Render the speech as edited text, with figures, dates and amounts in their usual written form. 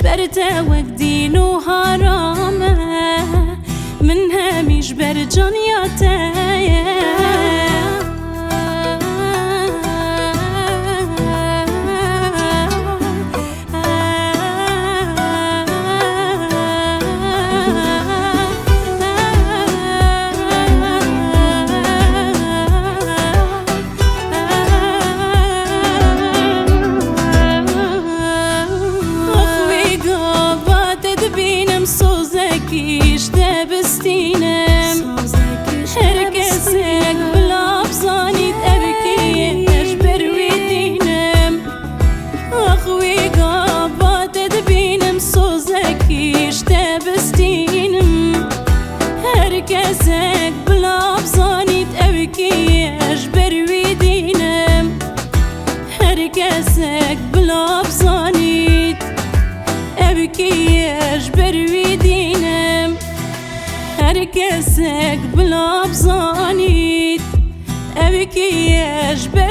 برتاوك دين وحرامه منها مش برجان يا تايه Kish te bestinem Herkesek blab zanit erkiye eşber vidinem Akhwi gabat edbinem Sozekish te bestinem Herkesek blab zanit erkiye eşber vidinem Herkesek blab zanit erkiye eşber vidinem Herkesek bla bzanit evki eşber